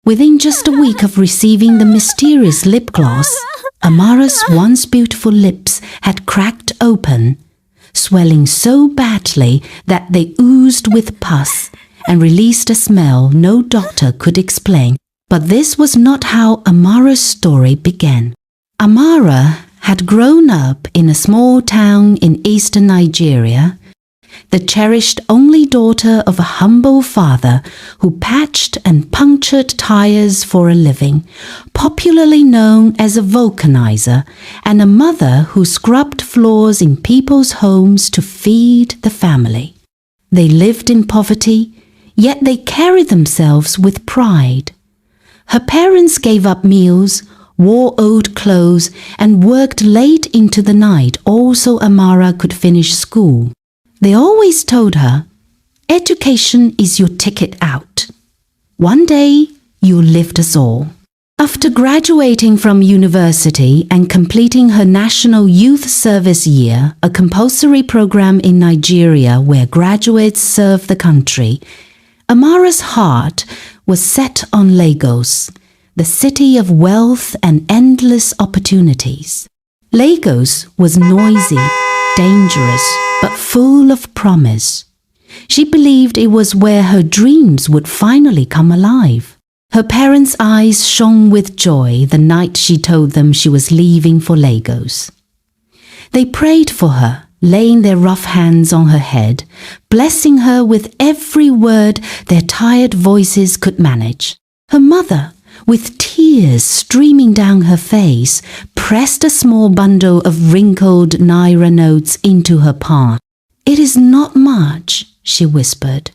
Within just a week of receiving the mysterious lip gloss, Amara's once beautiful lips had cracked open, swelling so badly that they oozed with pus and released a smell no doctor could explain. But this was not how Amara's story began. Amara had grown up in a small town in eastern Nigeria, the cherished only daughter of a humble father who patched and punctured tires for a living, popularly known as a vulcanizer, and a mother who scrubbed floors in people's homes to feed the family. They lived in poverty, yet they carried themselves with pride. Her parents gave up meals, wore old clothes, and worked late into the night so Amara could finish school. They always told her, "Education is your ticket out. One day, you'll lift us all." After graduating from university and completing her National Youth Service Year, a compulsory program in Nigeria where graduates serve the country, Amara's heart was set on Lagos, the city of wealth and endless opportunities. Lagos was noisy, dangerous, but full of promise. She believed it was where her dreams would finally come alive. Her parents' eyes shone with joy the night she told them she was leaving for Lagos. They prayed for her, laying their rough hands on her head, blessing her with every word their tired voices could manage. Her mother, with tears streaming down her face, pressed a small bundle of wrinkled naira notes into her palm. "It is not much," she whispered,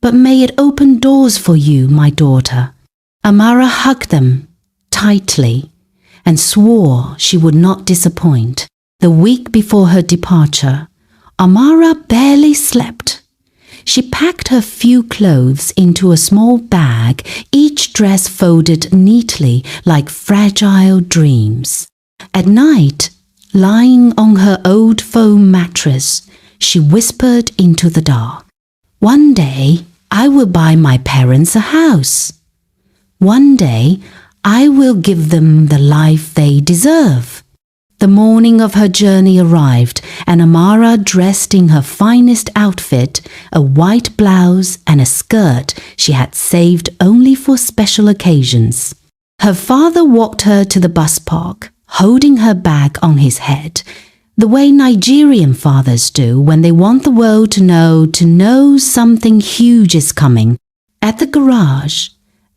"but may it open doors for you, my daughter." Amara hugged them tightly and swore she would not disappoint. The week before her departure, Amara barely slept. She packed her few clothes into a small bag, each dress folded neatly like fragile dreams. At night, lying on her old foam mattress, she whispered into the dark, "One day, I will buy my parents a house. One day, I will give them the life they deserve." The morning of her journey arrived, and Amara, dressed in her finest outfit, a white blouse and a skirt she had saved only for special occasions. Her father walked her to the bus park, holding her bag on his head, the way Nigerian fathers do when they want the world to know something huge is coming. At the garage,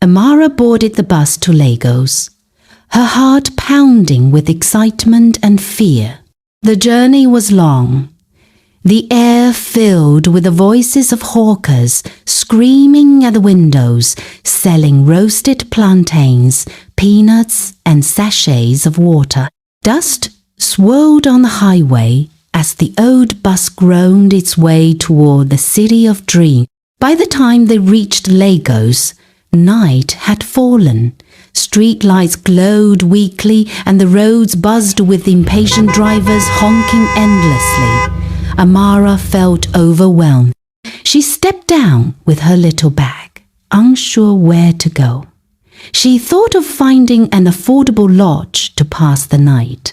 Amara boarded the bus to Lagos, her heart pounding with excitement and fear. The journey was long, the air filled with the voices of hawkers screaming at the windows, selling roasted plantains, peanuts, and sachets of water. Dust swirled on the highway as the old bus groaned its way toward the city of dreams. By the time they reached Lagos, night had fallen. Street lights glowed weakly and the roads buzzed with impatient drivers honking endlessly. Amara felt overwhelmed. She stepped down with her little bag, unsure where to go. She thought of finding an affordable lodge to pass the night.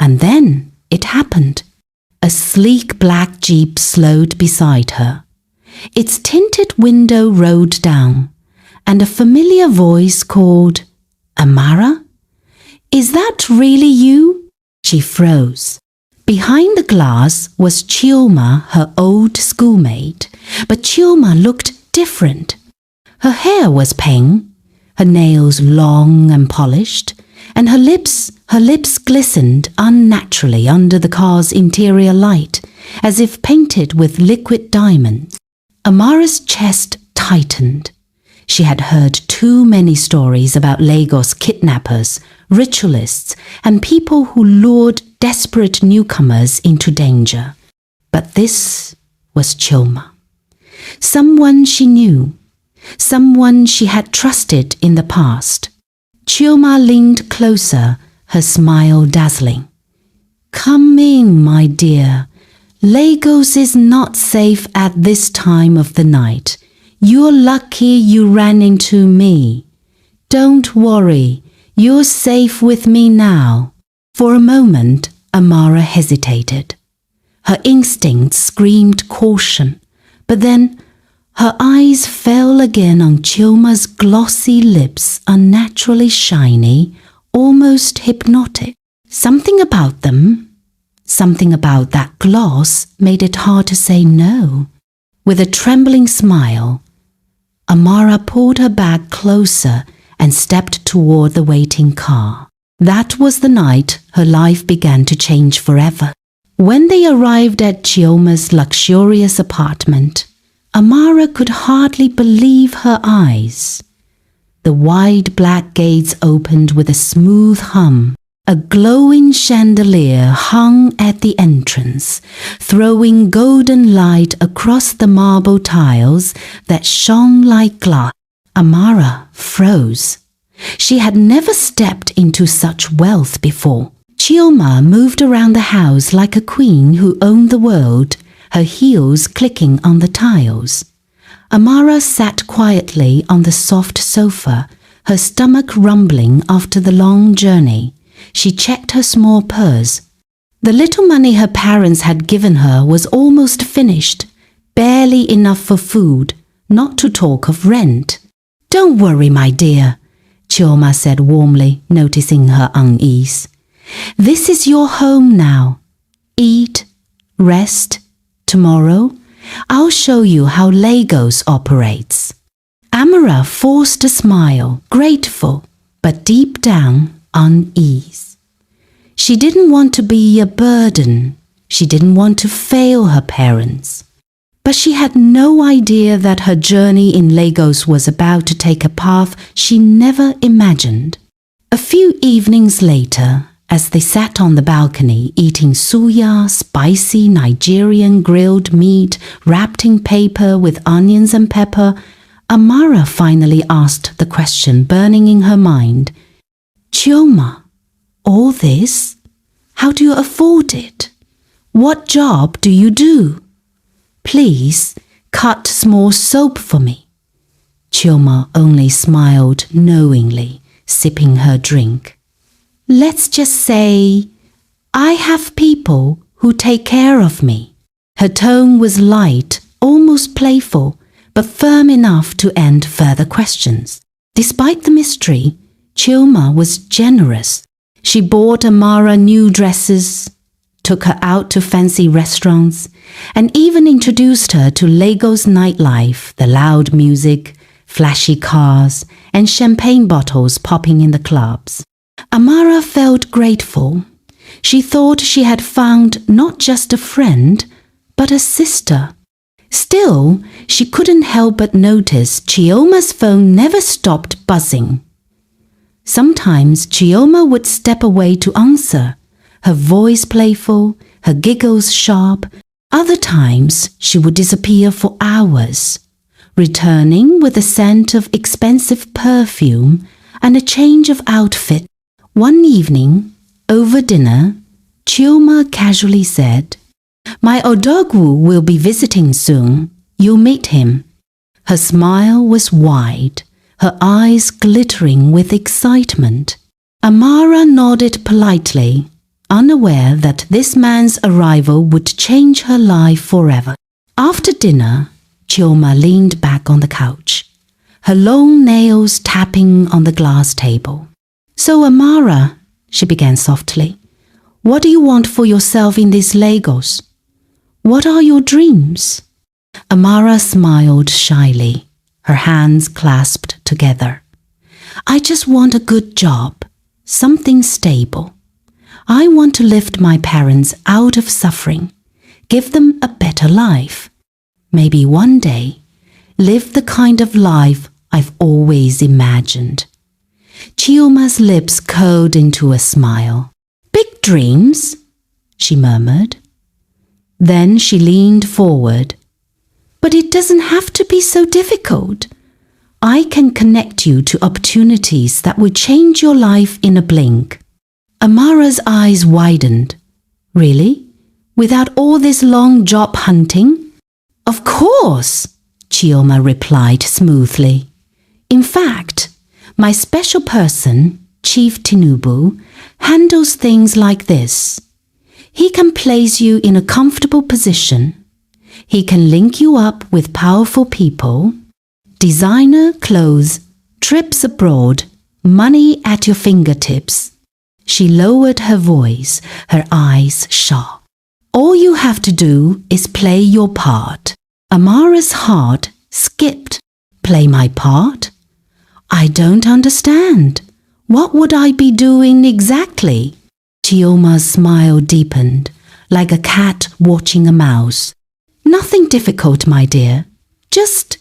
And then it happened. A sleek black Jeep slowed beside her. Its tinted window rolled down, and a familiar voice called, "Amara? Is that really you?" She froze. Behind the glass was Chioma, her old schoolmate, but Chioma looked different. Her hair was pink, her nails long and polished, and her lips glistened unnaturally under the car's interior light, as if painted with liquid diamonds. Amara's chest tightened. She had heard too many stories about Lagos kidnappers, ritualists, and people who lured desperate newcomers into danger. But this was Chioma. Someone she knew, someone she had trusted in the past. Chioma leaned closer, her smile dazzling. "Come in, my dear. Lagos is not safe at this time of the night. You're lucky you ran into me." Don't worry, you're safe with me now. For a moment, Amara hesitated. Her instincts screamed caution, but then her eyes fell again on Chioma's glossy lips, unnaturally shiny, almost hypnotic. Something about them, something about that gloss made it hard to say no. With a trembling smile, Amara pulled her bag closer and stepped toward the waiting car. That was the night her life began to change forever. When they arrived at Chioma's luxurious apartment, Amara could hardly believe her eyes. The wide black gates opened with a smooth hum. A glowing chandelier hung at the entrance, throwing golden light across the marble tiles that shone like glass. Amara froze. She had never stepped into such wealth before. Chioma moved around the house like a queen who owned the world, her heels clicking on the tiles. Amara sat quietly on the soft sofa, her stomach rumbling after the long journey. She checked her small purse. The little money her parents had given her was almost finished, barely enough for food, not to talk of rent. "Don't worry, my dear," Chioma said warmly, noticing her unease. "This is your home now. Eat, rest. Tomorrow, I'll show you how Lagos operates." Amara forced a smile, grateful, but deep down, unease. She didn't want to be a burden. She didn't want to fail her parents. But she had no idea that her journey in Lagos was about to take a path she never imagined. A few evenings later, as they sat on the balcony eating suya, spicy Nigerian grilled meat wrapped in paper with onions and pepper, Amara finally asked the question burning in her mind. "Chioma, all this? How do you afford it? What job do you do? Please cut small soap for me." Chioma only smiled knowingly, sipping her drink. "Let's just say, I have people who take care of me." Her tone was light, almost playful, but firm enough to end further questions. Despite the mystery, Chioma was generous. She bought Amara new dresses, took her out to fancy restaurants, and even introduced her to Lagos nightlife, the loud music, flashy cars, and champagne bottles popping in the clubs. Amara felt grateful. She thought she had found not just a friend, but a sister. Still, she couldn't help but notice Chioma's phone never stopped buzzing. Sometimes Chioma would step away to answer, her voice playful, her giggles sharp. Other times she would disappear for hours, returning with a scent of expensive perfume and a change of outfit. One evening, over dinner, Chioma casually said, "My Odogwu will be visiting soon. You'll meet him." Her smile was wide, her eyes glittering with excitement. Amara nodded politely, unaware that this man's arrival would change her life forever. After dinner, Chioma leaned back on the couch, her long nails tapping on the glass table. "So, Amara," she began softly, "what do you want for yourself in this Lagos? What are your dreams?" Amara smiled shyly, her hands clasped together. "I just want a good job, something stable. I want to lift my parents out of suffering, give them a better life. Maybe one day, live the kind of life I've always imagined." Chioma's lips curled into a smile. "Big dreams?" she murmured. Then she leaned forward. "But it doesn't have to be so difficult. I can connect you to opportunities that will change your life in a blink." Amara's eyes widened. "Really? Without all this long job hunting?" "Of course," Chioma replied smoothly. "In fact, My special person, Chief Tinubu, handles things like this. He can place you in a comfortable position. He can link you up with powerful people, designer clothes, trips abroad, money at your fingertips. She lowered her voice, her eyes sharp. All you have to do is play your part. Amara's heart skipped. Play my part? I don't understand. What would I be doing exactly? Chioma's smile deepened, like a cat watching a mouse. Nothing difficult, my dear. Just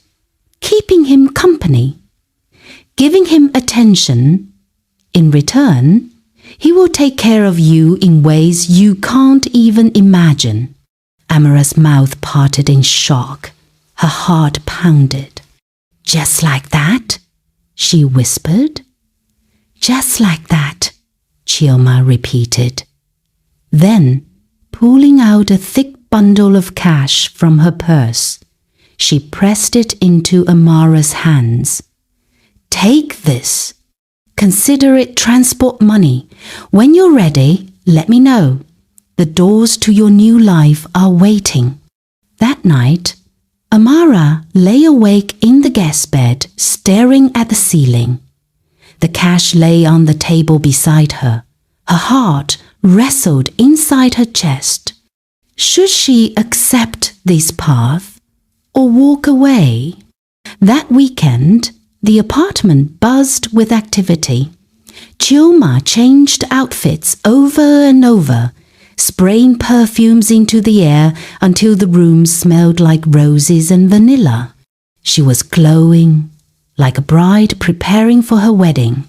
keeping him company. Giving him attention. In return, he will take care of you in ways you can't even imagine. Amara's mouth parted in shock. Her heart pounded. Just like that? She whispered. Just like that, Chioma repeated. Then, pulling out a thick bundle of cash from her purse, she pressed it into Amara's hands. Take this. Consider it transport money. When you're ready, let me know. The doors to your new life are waiting. That night, Amara lay awake in the guest bed, staring at the ceiling. The cash lay on the table beside her. Her heart wrestled inside her chest. Should she accept this path or walk away? That weekend, the apartment buzzed with activity. Chioma changed outfits over and over, spraying perfumes into the air until the room smelled like roses and vanilla. She was glowing, like a bride preparing for her wedding.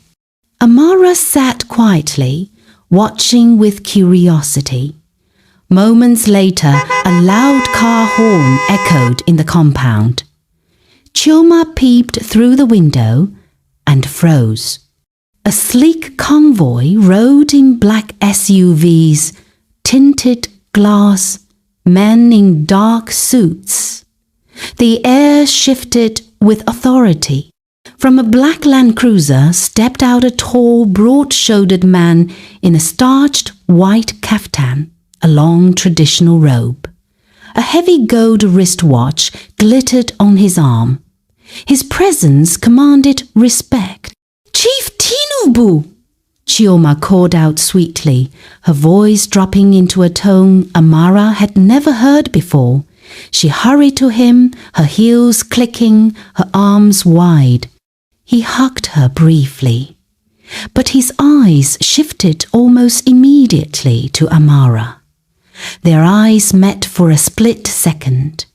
Amara sat quietly, watching with curiosity. Moments later, a loud car horn echoed in the compound. Chioma peeped through the window and froze. A sleek convoy rode in black SUVs, tinted glass, men in dark suits. The air shifted with authority. From a black Land Cruiser stepped out a tall, broad-shouldered man in a starched white kaftan, a long traditional robe. A heavy gold wristwatch glittered on his arm. His presence commanded respect. Chief Tinubu! Chioma called out sweetly, her voice dropping into a tone Amara had never heard before. She hurried to him, her heels clicking, her arms wide. He hugged her briefly, but his eyes shifted almost immediately to Amara. Their eyes met for a split second.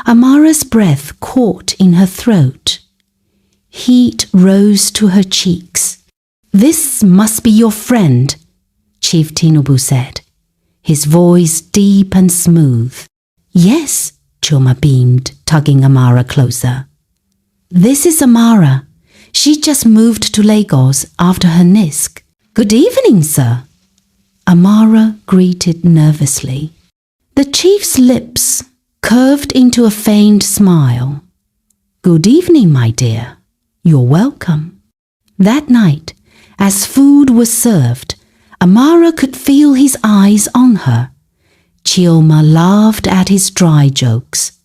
Amara's breath caught in her throat. Heat rose to her cheeks. This must be your friend, Chief Tinubu said, his voice deep and smooth. Yes, Chioma beamed, tugging Amara closer. This is Amara. She just moved to Lagos after her NISC. Good evening, sir. Amara greeted nervously. The chief's lips curved into a faint smile. Good evening, my dear. You're welcome. That night, as food was served, Amara could feel his eyes on her. Chioma laughed at his dry jokes.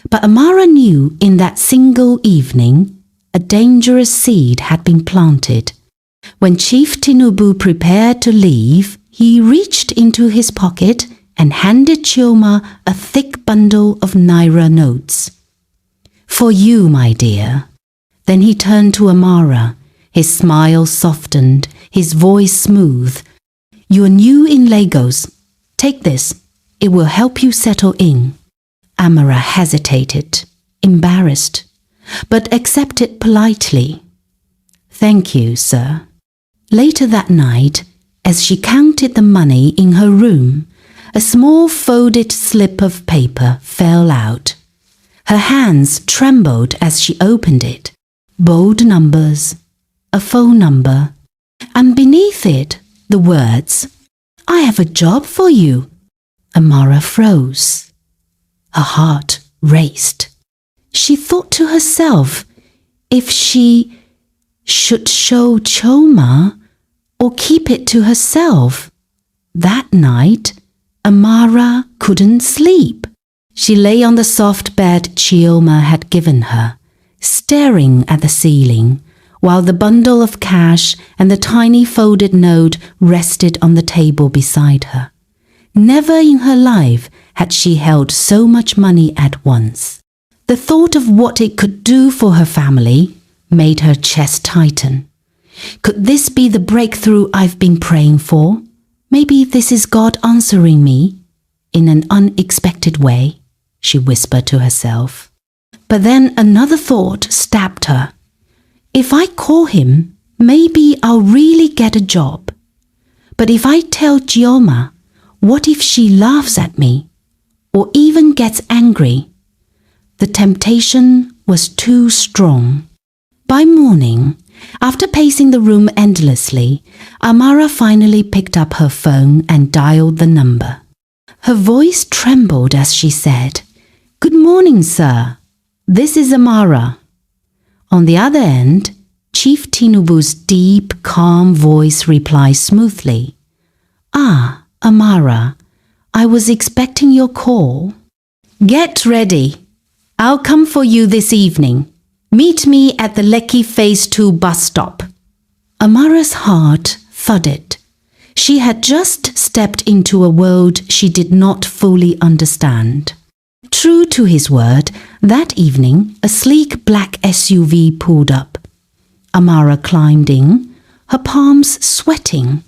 But Amara knew in that single evening, a dangerous seed had been planted. When Chief Tinubu prepared to leave, he reached into his pocket and handed Chioma a thick bundle of naira notes. For you, my dear. Then he turned to Amara. His smile softened, his voice smooth. You are new in Lagos. Take this. It will help you settle in. Amara hesitated, embarrassed, but accepted politely. Thank you, sir. Later that night, as she counted the money in her room, a small folded slip of paper fell out. Her hands trembled as she opened it. Bold numbers, a phone number, and beneath it, the words, I have a job for you. Amara froze. Her heart raced. She thought to herself, if she should show Chioma or keep it to herself. That night, Amara couldn't sleep. She lay on the soft bed Chioma had given her, staring at the ceiling, while the bundle of cash and the tiny folded note rested on the table beside her. Never in her life had she held so much money at once. The thought of what it could do for her family made her chest tighten. Could this be the breakthrough I've been praying for? Maybe this is God answering me in an unexpected way, she whispered to herself. But then another thought stabbed her. If I call him, maybe I'll really get a job. But if I tell Chioma, what if she laughs at me or even gets angry? The temptation was too strong. By morning, after pacing the room endlessly, Amara finally picked up her phone and dialed the number. Her voice trembled as she said, "Good morning, sir. This is Amara." On the other end, Chief Tinubu's deep, calm voice replied smoothly, "Ah, Amara, I was expecting your call. Get ready. I'll come for you this evening. Meet me at the Lekki Phase 2 bus stop." Amara's heart thudded. She had just stepped into a world she did not fully understand. True to his word, that evening a sleek black SUV pulled up. Amara climbed in, her palms sweating.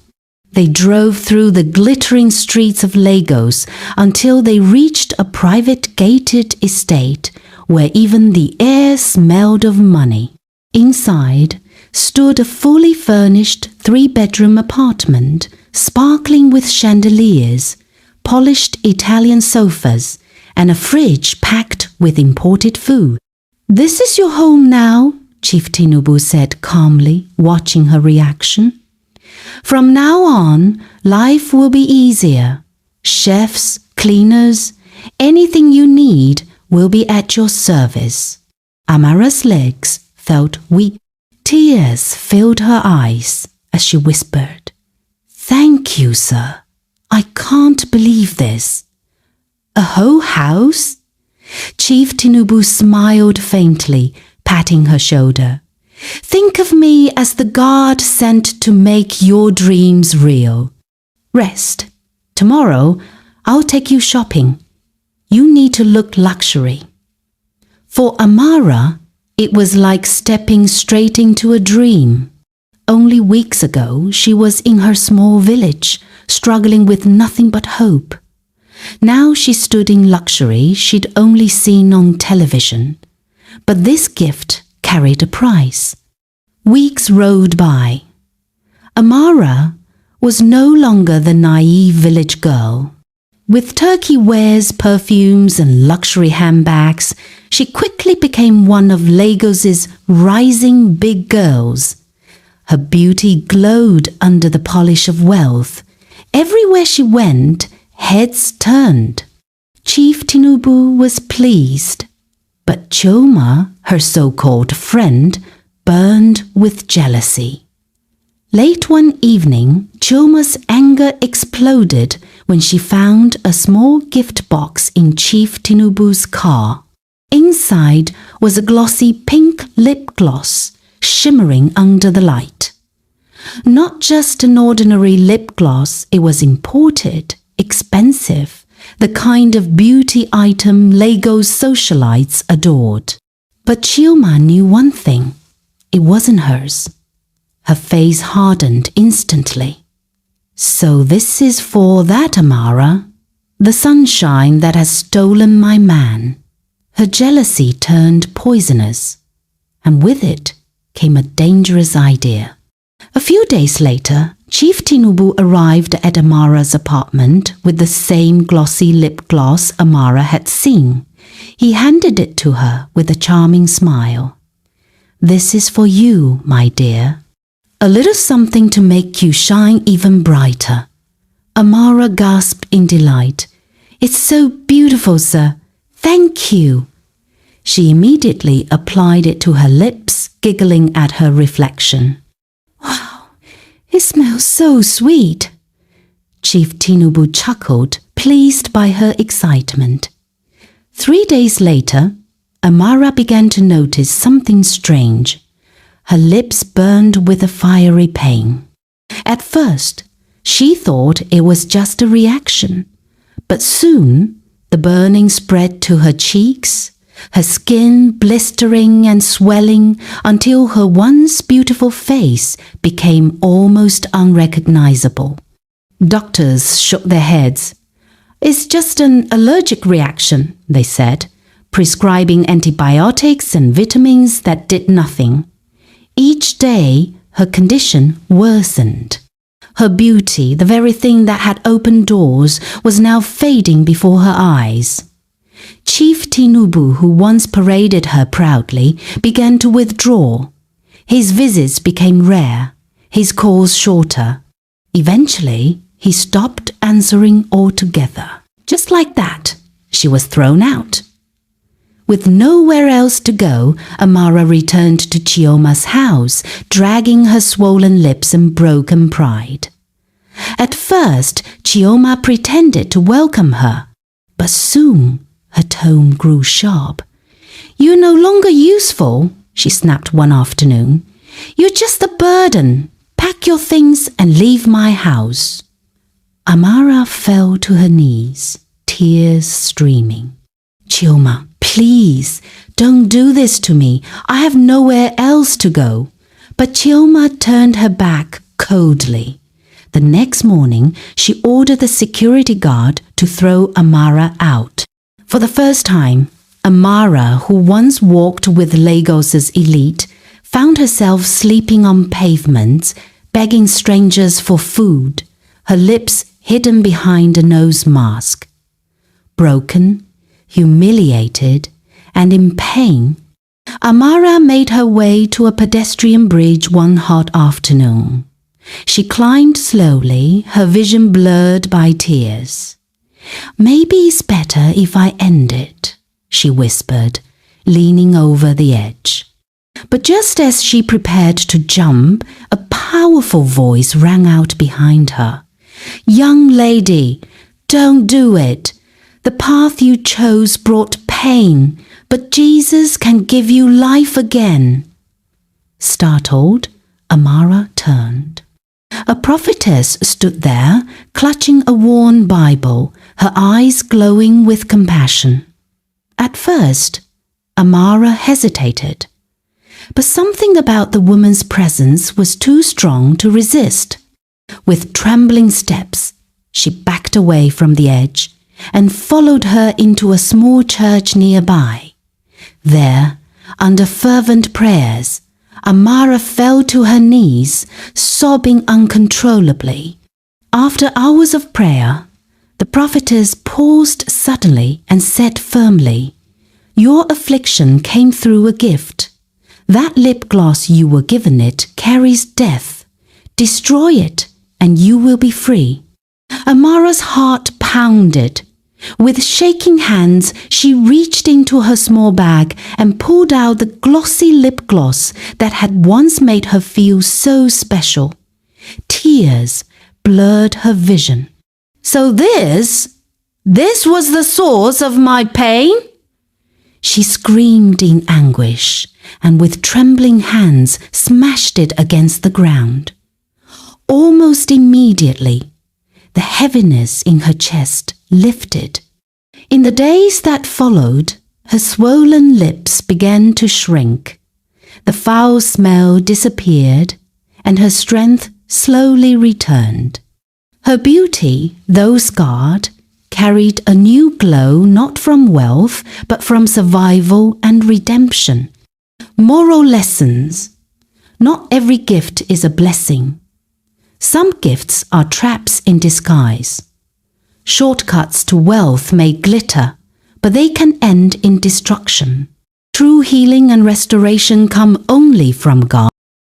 They drove through the glittering streets of Lagos until they reached a private gated estate where even the air smelled of money. Inside stood a fully furnished 3-bedroom apartment, sparkling with chandeliers, polished Italian sofas, and a fridge packed with imported food. "This is your home now," Chief Tinubu said calmly, watching her reaction. "From now on, life will be easier. Chefs, cleaners, anything you need will be at your service." Amara's legs felt weak. Tears filled her eyes as she whispered, "Thank you, sir. I can't believe this." "A whole house?" Chief Tinubu smiled faintly, patting her shoulder. "Think of me as the God sent to make your dreams real. Rest. Tomorrow, I'll take you shopping. You need to look luxury." For Amara, it was like stepping straight into a dream. Only weeks ago, she was in her small village, struggling with nothing but hope. Now she stood in luxury she'd only seen on television. But this gift carried a price. Weeks rolled by. Amara was no longer the naive village girl. With turkey wares, perfumes, and luxury handbags, she quickly became one of Lagos's rising big girls. Her beauty glowed under the polish of wealth. Everywhere she went, heads turned. Chief Tinubu was pleased, but Chioma, her so-called friend, burned with jealousy. Late one evening, Chioma's anger exploded when she found a small gift box in Chief Tinubu's car. Inside was a glossy pink lip gloss, shimmering under the light. Not just an ordinary lip gloss, it was imported, expensive, the kind of beauty item Lagos socialites adored. But Chioma knew one thing. It wasn't hers. Her face hardened instantly. "So this is for that, Amara, the sunshine that has stolen my man." Her jealousy turned poisonous, and with it came a dangerous idea. A few days later, Chief Tinubu arrived at Amara's apartment with the same glossy lip gloss Amara had seen. He handed it to her with a charming smile. "This is for you, my dear. A little something to make you shine even brighter." Amara gasped in delight. "It's so beautiful, sir. Thank you." She immediately applied it to her lips giggling at her reflection. "Wow, it smells so sweet." Chief Tinubu chuckled, pleased by her excitement. 3 days later, Amara began to notice something strange. Her lips burned with a fiery pain. At first, she thought it was just a reaction, but soon the burning spread to her cheeks, her skin blistering and swelling until her once beautiful face became almost unrecognizable. Doctors shook their heads. "It's just an allergic reaction," they said, prescribing antibiotics and vitamins that did nothing. Each day, her condition worsened. Her beauty, the very thing that had opened doors, was now fading before her eyes. Chief Tinubu, who once paraded her proudly, began to withdraw. His visits became rare, his calls shorter. Eventually, he stopped answering altogether. Just like that, she was thrown out. With nowhere else to go, Amara returned to Chioma's house, dragging her swollen lips and broken pride. At first, Chioma pretended to welcome her, but soon her tone grew sharp. "You're no longer useful," she snapped one afternoon. "You're just a burden. Pack your things and leave my house." Amara fell to her knees, tears streaming. "Chioma, please, don't do this to me. I have nowhere else to go." But Chioma turned her back coldly. The next morning, she ordered the security guard to throw Amara out. For the first time, Amara, who once walked with Lagos's elite, found herself sleeping on pavements, begging strangers for food, her lips hidden behind a nose mask. Broken, humiliated, and in pain, Amara made her way to a pedestrian bridge one hot afternoon. She climbed slowly, her vision blurred by tears. "Maybe it's better if I end it," she whispered, leaning over the edge. But just as she prepared to jump, a powerful voice rang out behind her. "Young lady, don't do it. The path you chose brought pain, but Jesus can give you life again." Startled, Amara turned. A prophetess stood there, clutching a worn Bible, her eyes glowing with compassion. At first, Amara hesitated, but something about the woman's presence was too strong to resist. With trembling steps, she backed away from the edge and followed her into a small church nearby. There, under fervent prayers, Amara fell to her knees, sobbing uncontrollably. After hours of prayer, the prophetess paused suddenly and said firmly, "Your affliction came through a gift. That lip gloss you were given it carries death. Destroy it, and you will be free." Amara's heart pounded. With shaking hands, she reached into her small bag and pulled out the glossy lip gloss that had once made her feel so special. Tears blurred her vision. "So this was the source of my pain?" She screamed in anguish and with trembling hands smashed it against the ground. Almost immediately, the heaviness in her chest lifted. In the days that followed, her swollen lips began to shrink. The foul smell disappeared, and her strength slowly returned. Her beauty, though scarred, carried a new glow not from wealth, but from survival and redemption. Moral lessons. Not every gift is a blessing. Some gifts are traps in disguise. Shortcuts to wealth may glitter, but they can end in destruction. True healing and restoration come only from God.